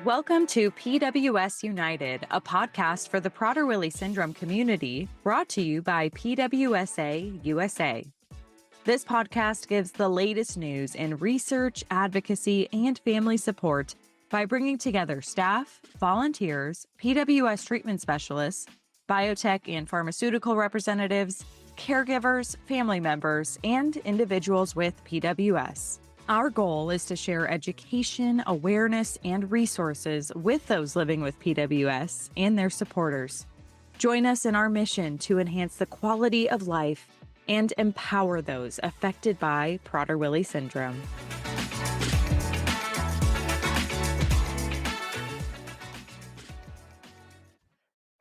Welcome to PWS United, a podcast for the Prader-Willi syndrome community, brought to you by PWSA USA. This podcast gives the latest news in research, advocacy, and family support by bringing together staff, volunteers, PWS treatment specialists, biotech and pharmaceutical representatives, caregivers, family members, and individuals with PWS. Our goal is to share education, awareness, and resources with those living with PWS and their supporters. Join us in our mission to enhance the quality of life and empower those affected by Prader-Willi syndrome.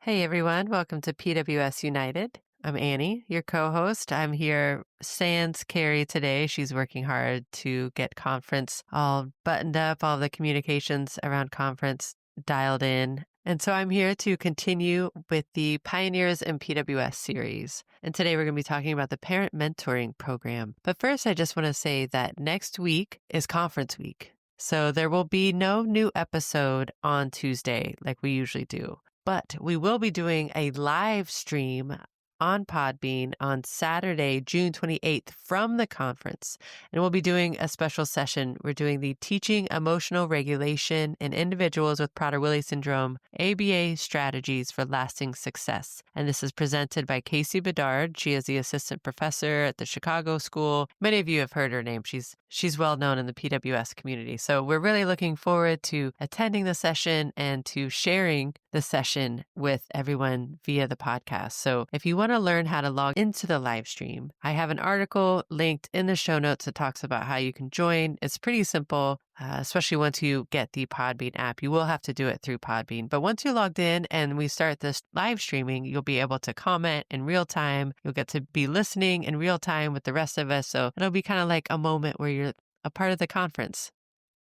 Hey everyone, welcome to PWS United. I'm Annie, your co-host. I'm here sans Carrie today. She's working hard to get conference all buttoned up, all the communications around conference dialed in. And so I'm here to continue with the Pioneers in PWS series. And today we're going to be talking about the Parent Mentoring Program. But first, I just want to say that next week is conference week. So there will be no new episode on Tuesday like we usually do. But we will be doing a live stream on Podbean on Saturday, June 28th from the conference. And we'll be doing a special session. We're doing the Teaching Emotional Regulation in Individuals with Prader-Willi Syndrome, ABA Strategies for Lasting Success. And this is presented by Casey Bedard. She is the assistant professor at the Chicago School. Many of you have heard her name. She's well known in the PWS community. So we're really looking forward to attending the session and to sharing the session with everyone via the podcast. So if you want to learn how to log into the live stream, I have an article linked in the show notes that talks about how you can join. It's pretty simple, especially once you get the Podbean app. You will have to do it through Podbean. But once you're logged in and we start this live streaming, you'll be able to comment in real time. You'll get to be listening in real time with the rest of us. So it'll be kind of like a moment where you're a part of the conference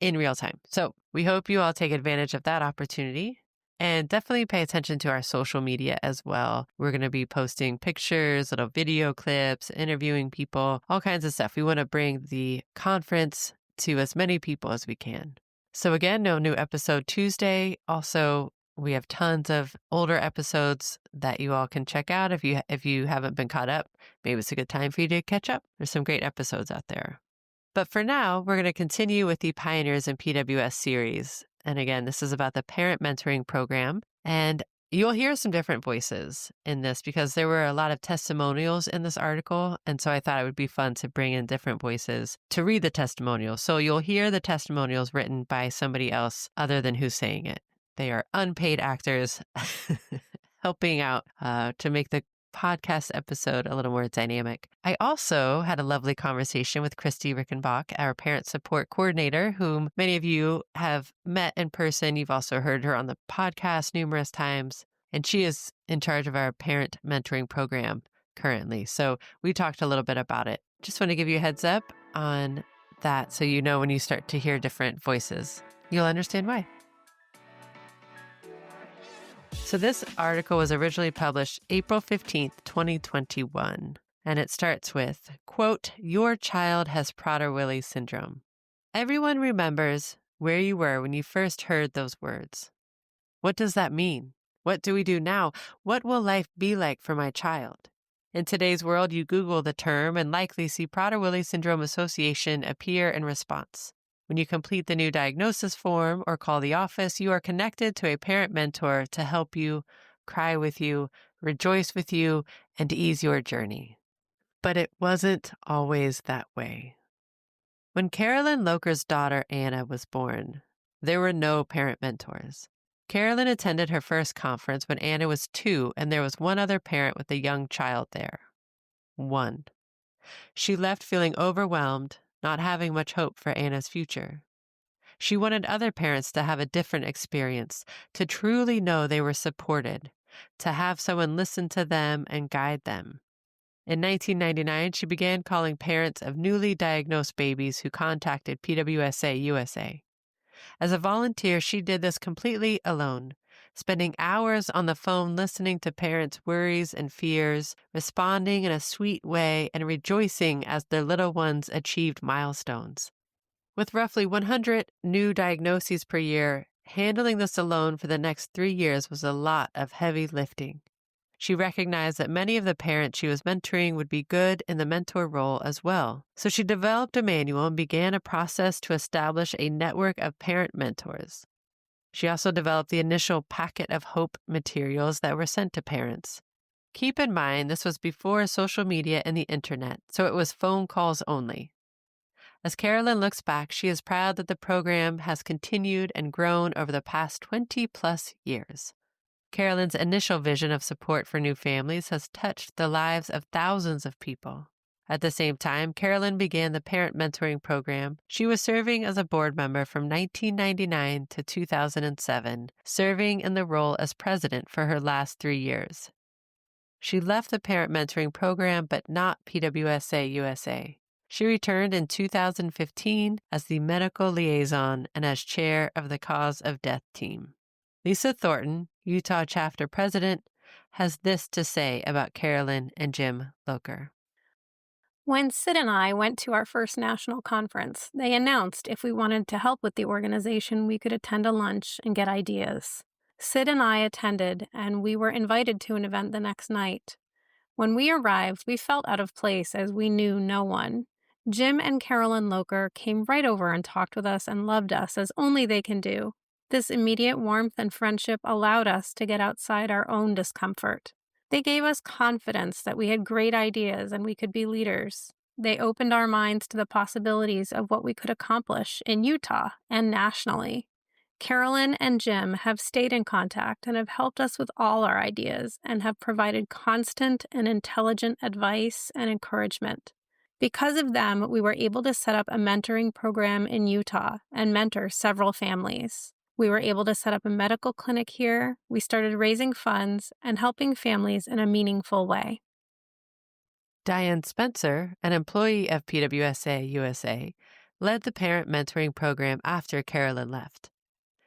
in real time. So we hope you all take advantage of that opportunity. And definitely pay attention to our social media as well. We're going to be posting pictures, little video clips, interviewing people, all kinds of stuff. We want to bring the conference to as many people as we can. So again, no new episode Tuesday. Also, we have tons of older episodes that you all can check out. If you haven't been caught up, maybe it's a good time for you to catch up. There's some great episodes out there. But for now, we're going to continue with the Pioneers in PWS series. And again, this is about the Parent Mentoring Program. And you'll hear some different voices in this because there were a lot of testimonials in this article. And so I thought it would be fun to bring in different voices to read the testimonials. So you'll hear the testimonials written by somebody else other than who's saying it. They are unpaid actors helping out to make the podcast episode a little more dynamic. I also had a lovely conversation with Kristi Rickenbach, our parent support coordinator, whom many of you have met in person. You've also heard her on the podcast numerous times, and she is in charge of our parent mentoring program currently. So we talked a little bit about it. Just want to give you a heads up on that so you know when you start to hear different voices, you'll understand why. So this article was originally published April 15th, 2021, and it starts with, quote, "Your child has Prader-Willi syndrome. Everyone remembers where you were when you first heard those words. What does that mean? What do we do now? What will life be like for my child? In today's world, you Google the term and likely see Prader-Willi Syndrome Association appear in response. When you complete the new diagnosis form or call the office, you are connected to a parent mentor to help you, cry with you, rejoice with you, and ease your journey." But it wasn't always that way. When Carolyn Loker's daughter Anna was born, there were no parent mentors. Carolyn attended her first conference when Anna was 2, and there was one other parent with a young child there. One. She left feeling overwhelmed, not having much hope for Anna's future. She wanted other parents to have a different experience, to truly know they were supported, to have someone listen to them and guide them. In 1999, she began calling parents of newly diagnosed babies who contacted PWSA USA. As a volunteer, she did this completely alone, spending hours on the phone listening to parents' worries and fears, responding in a sweet way, and rejoicing as their little ones achieved milestones. With roughly 100 new diagnoses per year, Handling this alone for the next 3 years was a lot of heavy lifting. She recognized that many of the parents she was mentoring would be good in the mentor role as well. So she developed a manual and began a process to establish a network of parent mentors. She also developed the initial packet of hope materials that were sent to parents. Keep in mind, this was before social media and the internet, so it was phone calls only. As Carolyn looks back, she is proud that the program has continued and grown over the past 20 plus years. Carolyn's initial vision of support for new families has touched the lives of thousands of people. At the same time, Carolyn began the parent mentoring program. She was serving as a board member from 1999 to 2007, serving in the role as president for her last 3 years. She left the parent mentoring program, but not PWSA USA. She returned in 2015 as the medical liaison and as chair of the Cause of Death team. Lisa Thornton, Utah chapter president, has this to say about Carolyn and Jim Loker. When Sid and I went to our first national conference, they announced if we wanted to help with the organization, we could attend a lunch and get ideas. Sid and I attended, and we were invited to an event the next night. When we arrived, we felt out of place as we knew no one. Jim and Carolyn Loker came right over and talked with us and loved us as only they can do. This immediate warmth and friendship allowed us to get outside our own discomfort. They gave us confidence that we had great ideas and we could be leaders. They opened our minds to the possibilities of what we could accomplish in Utah and nationally. Carolyn and Jim have stayed in contact and have helped us with all our ideas and have provided constant and intelligent advice and encouragement. Because of them, we were able to set up a mentoring program in Utah and mentor several families. We were able to set up a medical clinic here. We started raising funds and helping families in a meaningful way. Diane Spencer, an employee of PWSA USA, led the parent mentoring program after Carolyn left.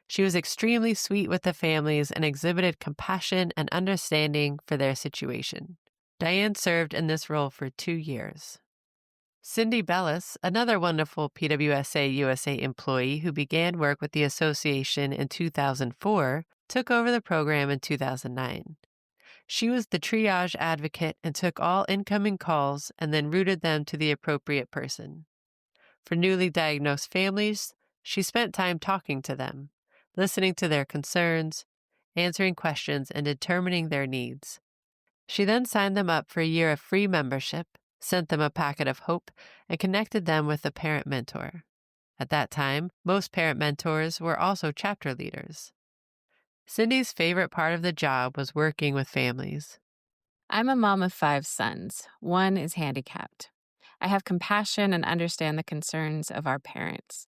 She was extremely sweet with the families and exhibited compassion and understanding for their situation. Diane served in this role for 2 years. Cindy Bellis, another wonderful PWSA USA employee who began work with the association in 2004, took over the program in 2009. She was the triage advocate and took all incoming calls and then routed them to the appropriate person. For newly diagnosed families, she spent time talking to them, listening to their concerns, answering questions, and determining their needs. She then signed them up for a year of free membership, sent them a packet of hope, and connected them with a parent mentor. At that time, most parent mentors were also chapter leaders. Cindy's favorite part of the job was working with families. I'm a mom of 5 sons. One is handicapped. I have compassion and understand the concerns of our parents.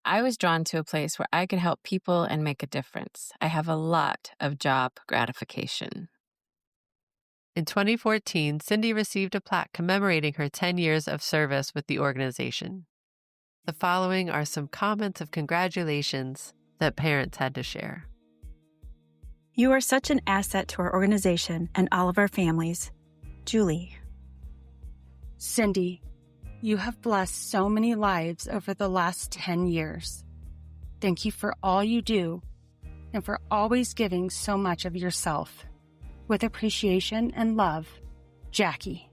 I was drawn to a place where I could help people and make a difference. I have a lot of job gratification. In 2014, Cindy received a plaque commemorating her 10 years of service with the organization. The following are some comments of congratulations that parents had to share. You are such an asset to our organization and all of our families. Julie. Cindy, you have blessed so many lives over the last 10 years. Thank you for all you do and for always giving so much of yourself. With appreciation and love, Jackie.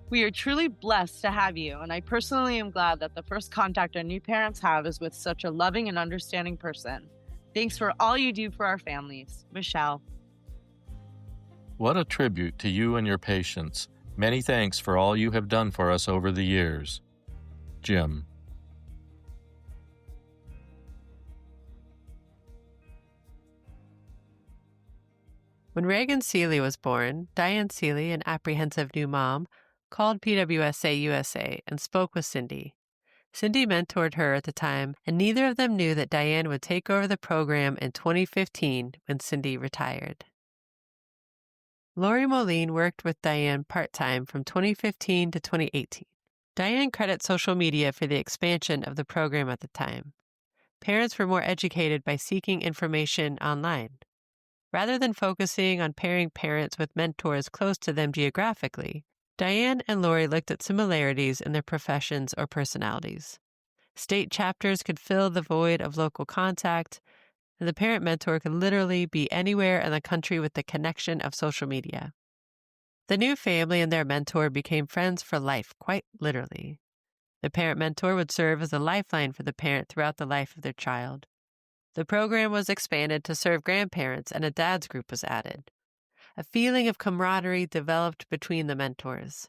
We are truly blessed to have you, and I personally am glad that the first contact our new parents have is with such a loving and understanding person. Thanks for all you do for our families. Michelle. What a tribute to you and your patients. Many thanks for all you have done for us over the years. Jim. When Reagan Seeley was born, Diane Seeley, an apprehensive new mom, called PWSA USA and spoke with Cindy. Cindy mentored her at the time, and neither of them knew that Diane would take over the program in 2015 when Cindy retired. Lori Moline worked with Diane part-time from 2015 to 2018. Diane credits social media for the expansion of the program at the time. Parents were more educated by seeking information online. Rather than focusing on pairing parents with mentors close to them geographically, Diane and Lori looked at similarities in their professions or personalities. State chapters could fill the void of local contact, and the parent mentor could literally be anywhere in the country with the connection of social media. The new family and their mentor became friends for life, quite literally. The parent mentor would serve as a lifeline for the parent throughout the life of their child. The program was expanded to serve grandparents, and a dad's group was added. A feeling of camaraderie developed between the mentors.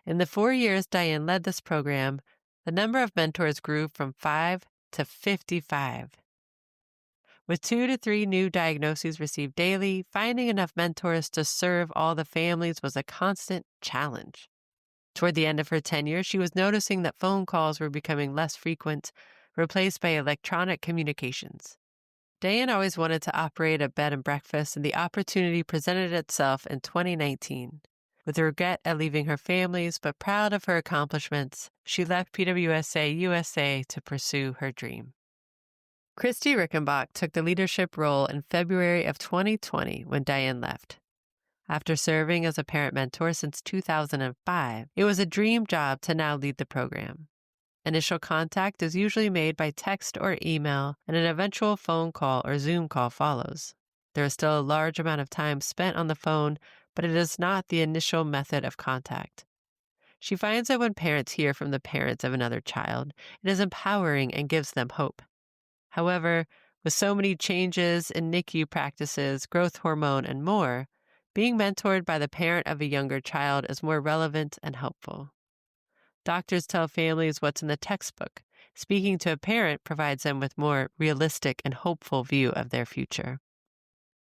In the 4 years Diane led this program, the number of mentors grew from 5 to 55. With 2 to 3 new diagnoses received daily, finding enough mentors to serve all the families was a constant challenge. Toward the end of her tenure, she was noticing that phone calls were becoming less frequent, replaced by electronic communications. Diane always wanted to operate a bed and breakfast, and the opportunity presented itself in 2019. With regret at leaving her families, but proud of her accomplishments, she left PWSA USA to pursue her dream. Kristi Rickenbach took the leadership role in February of 2020 when Diane left. After serving as a parent mentor since 2005, it was a dream job to now lead the program. Initial contact is usually made by text or email, and an eventual phone call or Zoom call follows. There is still a large amount of time spent on the phone, but it is not the initial method of contact. She finds that when parents hear from the parents of another child, it is empowering and gives them hope. However, with so many changes in NICU practices, growth hormone, and more, being mentored by the parent of a younger child is more relevant and helpful. Doctors tell families what's in the textbook. Speaking to a parent provides them with more realistic and hopeful view of their future.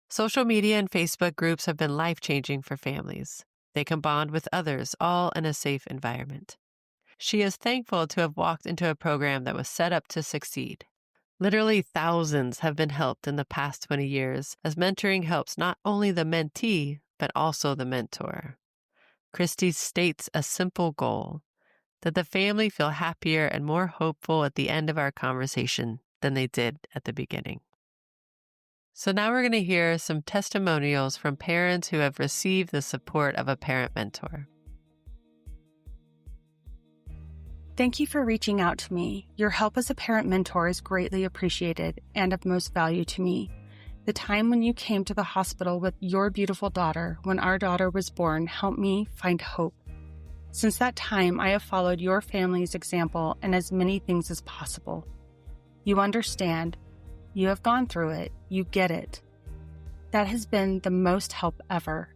Social media and Facebook groups have been life-changing for families. They can bond with others, all in a safe environment. She is thankful to have walked into a program that was set up to succeed. Literally thousands have been helped in the past 20 years, as mentoring helps not only the mentee, but also the mentor. Kristi states a simple goal, that the family feel happier and more hopeful at the end of our conversation than they did at the beginning. So now we're going to hear some testimonials from parents who have received the support of a parent mentor. Thank you for reaching out to me. Your help as a parent mentor is greatly appreciated and of most value to me. The time when you came to the hospital with your beautiful daughter when our daughter was born helped me find hope. Since that time, I have followed your family's example in as many things as possible. You understand. You have gone through it. You get it. That has been the most help ever.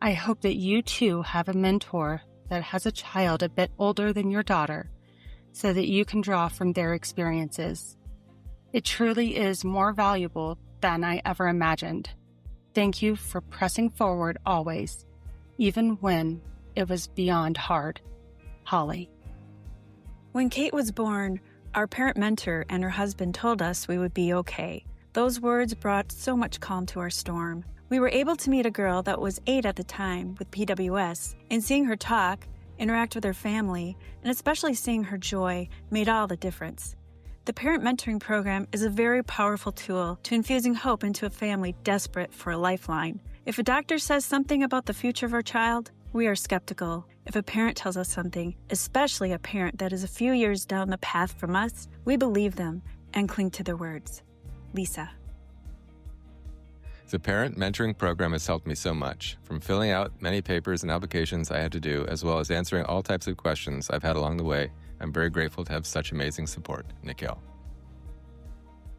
I hope that you too have a mentor that has a child a bit older than your daughter, so that you can draw from their experiences. It truly is more valuable than I ever imagined. Thank you for pressing forward always, even when it was beyond hard. Holly. When Kate was born, our parent mentor and her husband told us we would be okay. Those words brought so much calm to our storm. We were able to meet a girl that was 8 at the time with PWS, and seeing her talk, interact with her family, and especially seeing her joy made all the difference. The parent mentoring program is a very powerful tool to infusing hope into a family desperate for a lifeline. If a doctor says something about the future of our child, we are skeptical. If a parent tells us something, especially a parent that is a few years down the path from us, we believe them and cling to their words. Lisa. The parent mentoring program has helped me so much, from filling out many papers and applications I had to do, as well as answering all types of questions I've had along the way. I'm very grateful to have such amazing support. Nikhil.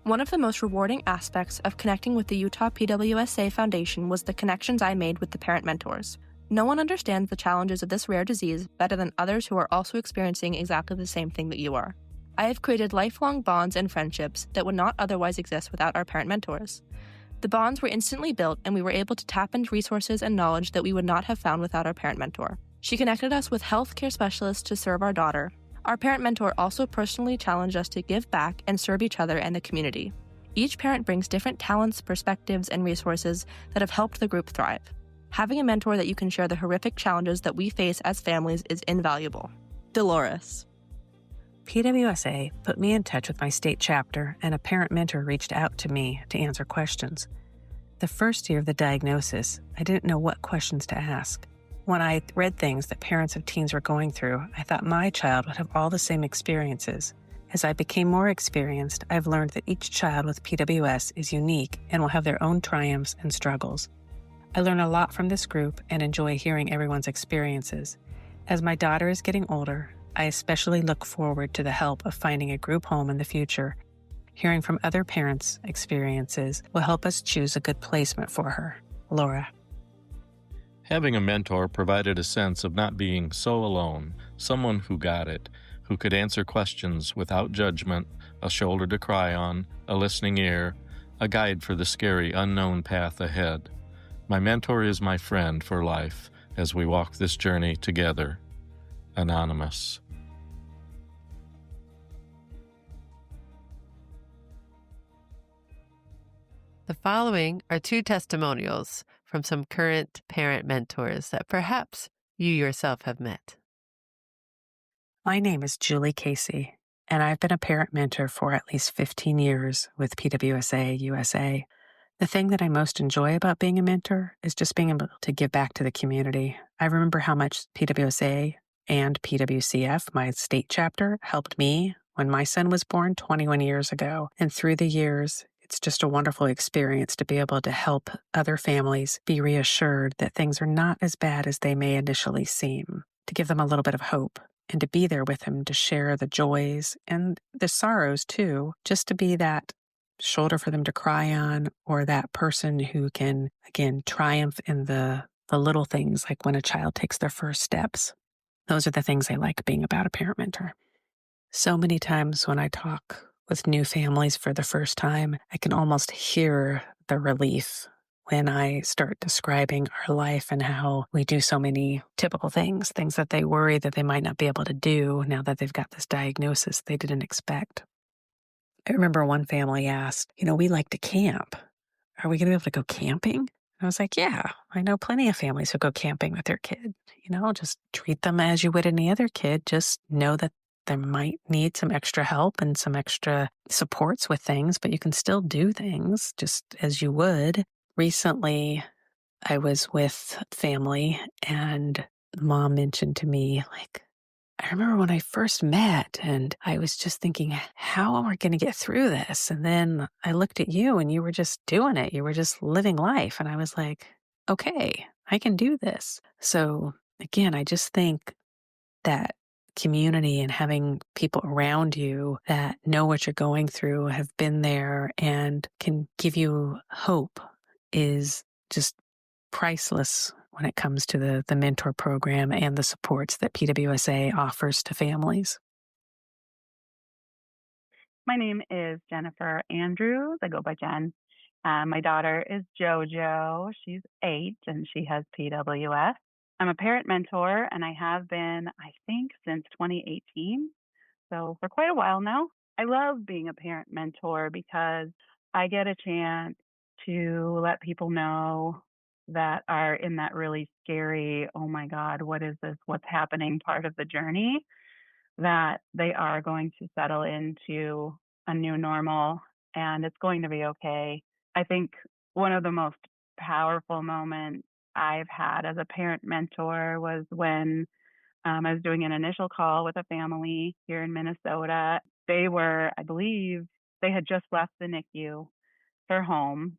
One of the most rewarding aspects of connecting with the Utah PWSA Foundation was the connections I made with the parent mentors. No one understands the challenges of this rare disease better than others who are also experiencing exactly the same thing that you are. I have created lifelong bonds and friendships that would not otherwise exist without our parent mentors. The bonds were instantly built, and we were able to tap into resources and knowledge that we would not have found without our parent mentor. She connected us with healthcare specialists to serve our daughter. Our parent mentor also personally challenged us to give back and serve each other and the community. Each parent brings different talents, perspectives, and resources that have helped the group thrive. Having a mentor that you can share the horrific challenges that we face as families is invaluable. Dolores. PWSA put me in touch with my state chapter, and a parent mentor reached out to me to answer questions. The first year of the diagnosis, I didn't know what questions to ask. When I read things that parents of teens were going through, I thought my child would have all the same experiences. As I became more experienced, I've learned that each child with PWS is unique and will have their own triumphs and struggles. I learn a lot from this group and enjoy hearing everyone's experiences. As my daughter is getting older, I especially look forward to the help of finding a group home in the future. Hearing from other parents' experiences will help us choose a good placement for her. Laura. Having a mentor provided a sense of not being so alone, someone who got it, who could answer questions without judgment, a shoulder to cry on, a listening ear, a guide for the scary, unknown path ahead. My mentor is my friend for life as we walk this journey together. Anonymous. The following are 2 testimonials from some current parent mentors that perhaps you yourself have met. My name is Julie Casey, and I've been a parent mentor for at least 15 years with PWSA USA. The thing that I most enjoy about being a mentor is just being able to give back to the community. I remember how much PWSA and PWCF, my state chapter, helped me when my son was born 21 years ago. And through the years, it's just a wonderful experience to be able to help other families be reassured that things are not as bad as they may initially seem, to give them a little bit of hope, and to be there with them to share the joys and the sorrows too, just to be that shoulder for them to cry on, or that person who can, again, triumph in the little things, like when a child takes their first steps. Those are the things I like being about a parent mentor. So many times when I talk with new families for the first time, I can almost hear the relief when I start describing our life and how we do so many typical things that they worry that they might not be able to do now that they've got this diagnosis they didn't expect. I remember one family asked, we like to camp. Are we going to be able to go camping? And I was like, yeah, I know plenty of families who go camping with their kid. Just treat them as you would any other kid. Just know that they might need some extra help and some extra supports with things, but you can still do things just as you would. Recently, I was with family and mom mentioned to me, I remember when I first met and I was just thinking, how am I going to get through this? And then I looked at you and you were just doing it. You were just living life. And I was like, okay, I can do this. So again, I just think that community and having people around you that know what you're going through, have been there, and can give you hope is just priceless when it comes to the mentor program and the supports that PWSA offers to families. My name is Jennifer Andrews. I go by Jen. My daughter is JoJo. She's 8 and she has PWS. I'm a parent mentor and I have been, I think, since 2018. So for quite a while now. I love being a parent mentor because I get a chance to let people know that are in that really scary, oh my God, what is this? What's happening part of the journey, that they are going to settle into a new normal and it's going to be okay. I think one of the most powerful moments I've had as a parent mentor was when I was doing an initial call with a family here in Minnesota. They were, I believe, they had just left the NICU for home.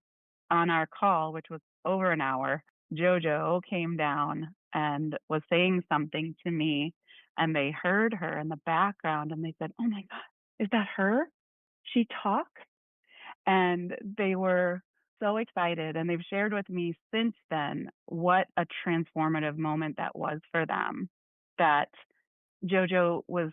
On our call, which was over an hour, JoJo came down and was saying something to me, and they heard her in the background, and they said, "Oh my God, is that her? She talks?" And they were so excited, and they've shared with me since then what a transformative moment that was for them, that JoJo was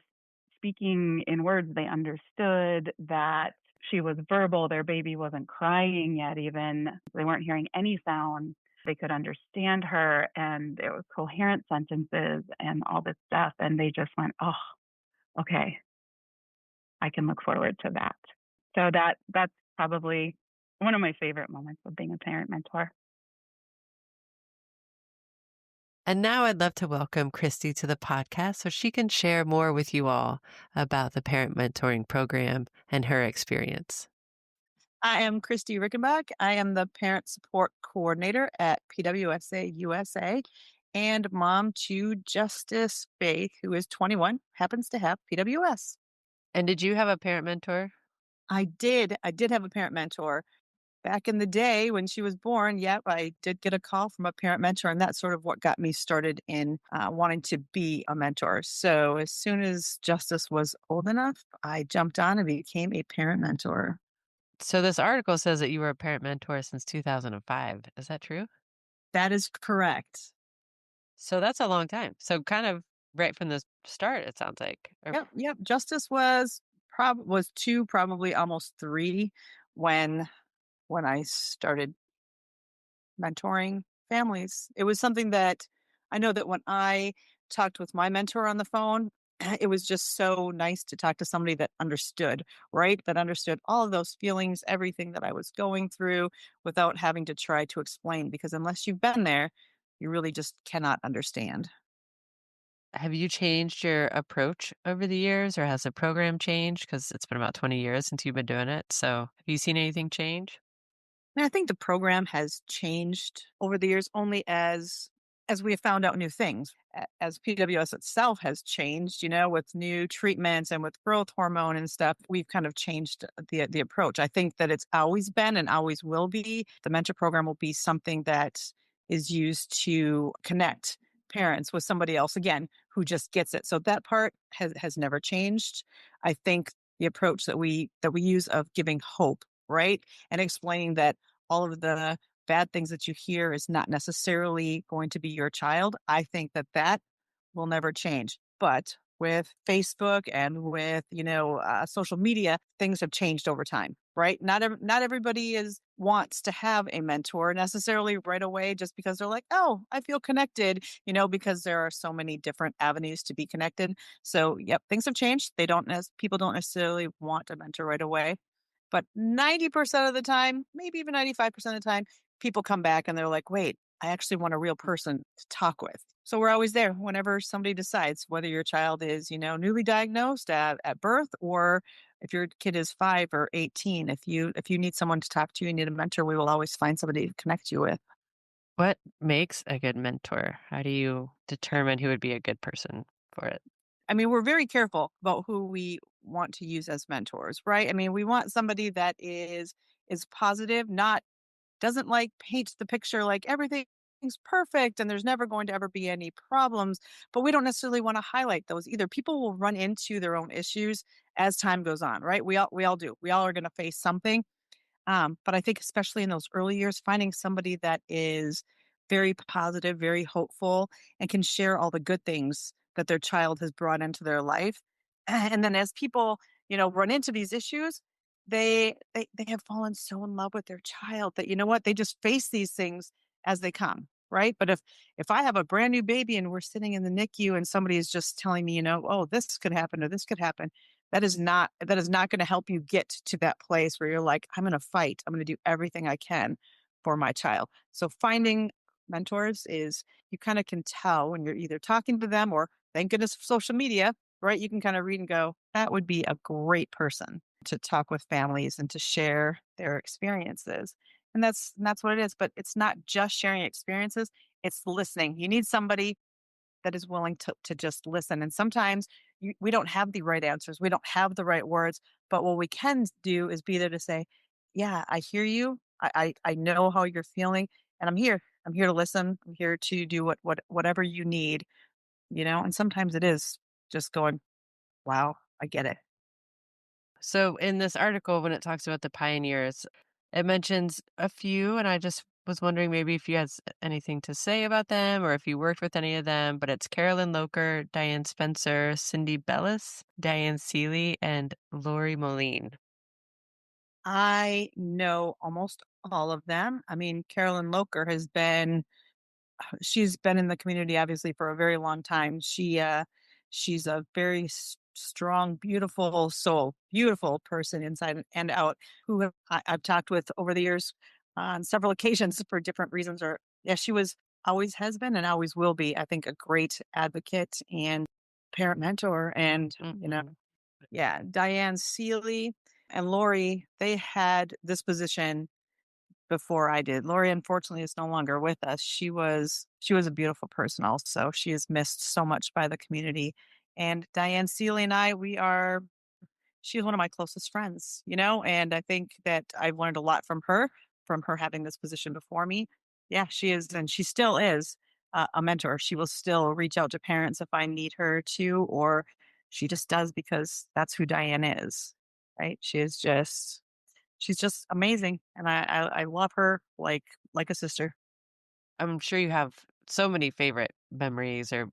speaking in words they understood, that she was verbal, their baby wasn't crying yet even. They weren't hearing any sound. They could understand her, and there was coherent sentences and all this stuff. And they just went, oh, okay, I can look forward to that. So that's probably one of my favorite moments of being a parent mentor. And now I'd love to welcome Kristi to the podcast so she can share more with you all about the parent mentoring program and her experience. I am Kristi Rickenbach. I am the parent support coordinator at PWSA USA and mom to Justice Faith, who is 21, happens to have PWS. And did you have a parent mentor? I did have a parent mentor. Back in the day when she was born, yep, I did get a call from a parent mentor, and that's sort of what got me started in wanting to be a mentor. So as soon as Justice was old enough, I jumped on and became a parent mentor. So this article says that you were a parent mentor since 2005. Is that true? That is correct. So that's a long time. So kind of right from the start, it sounds like. Yep. Justice was two, probably almost three when I started mentoring families. It was something that I know that when I talked with my mentor on the phone, it was just so nice to talk to somebody that understood, right? That understood all of those feelings, everything that I was going through without having to try to explain. Because unless you've been there, you really just cannot understand. Have you changed your approach over the years, or has the program changed? Because it's been about 20 years since you've been doing it. So have you seen anything change? And I think the program has changed over the years only as we have found out new things. As PWS itself has changed, with new treatments and with growth hormone and stuff, we've kind of changed the approach. I think that it's always been and always will be. The mentor program will be something that is used to connect parents with somebody else again who just gets it. So that part has never changed. I think the approach that we use of giving hope, right? And explaining that all of the bad things that you hear is not necessarily going to be your child. I think that will never change. But with Facebook and with social media, things have changed over time, right? Not everybody wants to have a mentor necessarily right away, just because they're like, oh, I feel connected, because there are so many different avenues to be connected. So, yep, things have changed. People don't necessarily want a mentor right away. But 90% of the time, maybe even 95% of the time, people come back and they're like, wait, I actually want a real person to talk with. So we're always there whenever somebody decides whether your child is, newly diagnosed at birth, or if your kid is 5 or 18. If you need someone to talk to, you need a mentor, we will always find somebody to connect you with. What makes a good mentor? How do you determine who would be a good person for it? I mean, we're very careful about who we want to use as mentors, right? I mean, we want somebody that is positive, not doesn't like paint the picture like everything's perfect and there's never going to ever be any problems, but we don't necessarily want to highlight those either. People will run into their own issues as time goes on, right? We all do. We all are going to face something. But I think especially in those early years, finding somebody that is very positive, very hopeful, and can share all the good things that their child has brought into their life. And then as people, run into these issues, they have fallen so in love with their child that they just face these things as they come. Right. But if I have a brand new baby and we're sitting in the NICU and somebody is just telling me, oh, this could happen or this could happen, that is not going to help you get to that place where you're like, I'm going to fight. I'm going to do everything I can for my child. So finding mentors is, you kind of can tell when you're either talking to them, or thank goodness for social media, right? You can kind of read and go, that would be a great person to talk with families and to share their experiences. And that's what it is. But it's not just sharing experiences, it's listening. You need somebody that is willing to just listen. And sometimes we don't have the right answers. We don't have the right words. But what we can do is be there to say, yeah, I hear you. I know how you're feeling, and I'm here. I'm here to listen. I'm here to do whatever you need, and sometimes it is just going, wow, I get it. So in this article, when it talks about the pioneers, it mentions a few, and I just was wondering maybe if you had anything to say about them or if you worked with any of them. But it's Carolyn Loker, Diane Spencer, Cindy Bellis, Diane Seeley, and Lori Moline. I know almost all of them. I mean, Carolyn Loker she's been in the community obviously for a very long time. She's a very strong, beautiful soul, beautiful person inside and out, who I've talked with over the years on several occasions for different reasons. Or yeah, she always has been and always will be, I think, a great advocate and parent mentor. And yeah, Diane Seeley and Lori, they had this position before I did. Lori, unfortunately, is no longer with us. She was a beautiful person also. She is missed so much by the community. And Diane Seeley and I, we are she's one of my closest friends, and I think that I've learned a lot from her having this position before me. Yeah, she is, and she still is a mentor. She will still reach out to parents if I need her to, or she just does because that's who Diane is, right? She's just amazing, and I love her like a sister. I'm sure you have so many favorite memories or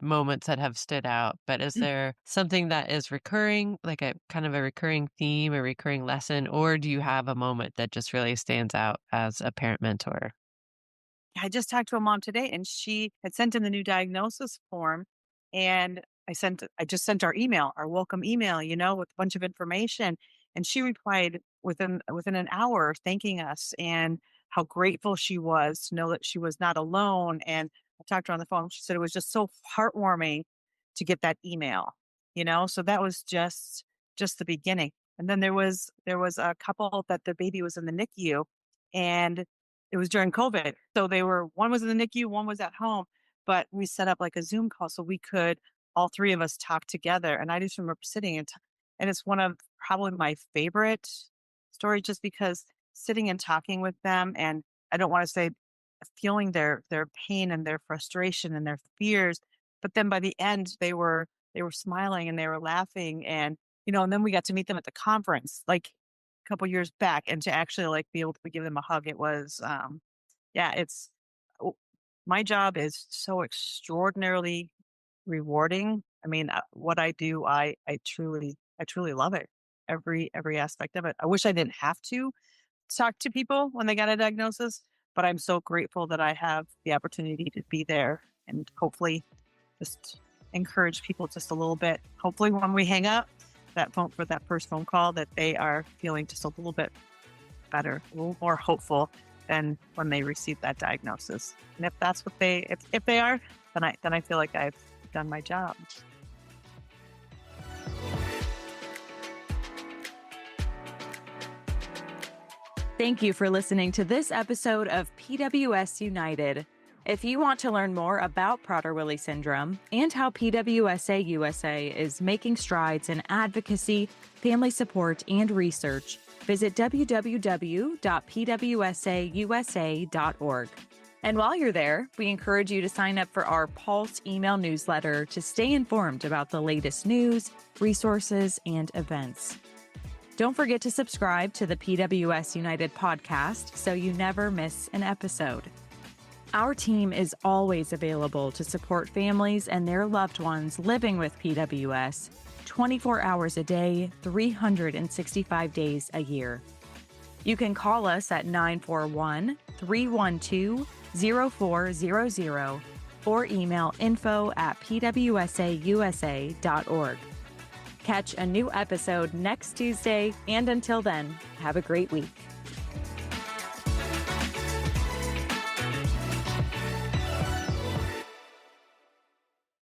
moments that have stood out, but is there something that is recurring, like a kind of a recurring theme, a recurring lesson, or do you have a moment that just really stands out as a parent mentor? I just talked to a mom today, and she had sent in the new diagnosis form, and I just sent our email, our welcome email, with a bunch of information, and she replied within an hour, thanking us and how grateful she was to know that she was not alone. And I talked to her on the phone. She said it was just so heartwarming to get that email, So that was just the beginning. And then there was a couple that the baby was in the NICU, and it was during COVID. So one was in the NICU, one was at home, but we set up like a Zoom call so we could, all three of us, talk together. And I just remember sitting and it's one of probably my favorite stories, just because sitting and talking with them, and I don't want to say feeling their pain and their frustration and their fears, but then by the end they were smiling and they were laughing, and and then we got to meet them at the conference like a couple years back, and to actually like be able to give them a hug. It was yeah, it's oh, my job is so extraordinarily rewarding. I mean, what I do, I truly love it. Every aspect of it. I wish I didn't have to talk to people when they got a diagnosis, but I'm so grateful that I have the opportunity to be there and hopefully just encourage people just a little bit. Hopefully when we hang up for that first phone call, that they are feeling just a little bit better, a little more hopeful than when they receive that diagnosis. And if that's what if they are, then I feel like I've done my job. Thank you for listening to this episode of PWS United. If you want to learn more about Prader-Willi syndrome and how PWSA USA is making strides in advocacy, family support, and research, visit www.pwsausa.org. And while you're there, we encourage you to sign up for our Pulse email newsletter to stay informed about the latest news, resources, and events. Don't forget to subscribe to the PWS United podcast so you never miss an episode. Our team is always available to support families and their loved ones living with PWS 24 hours a day, 365 days a year. You can call us at 941-312-0400 or email info@pwsausa.org. Catch a new episode next Tuesday, and until then, have a great week.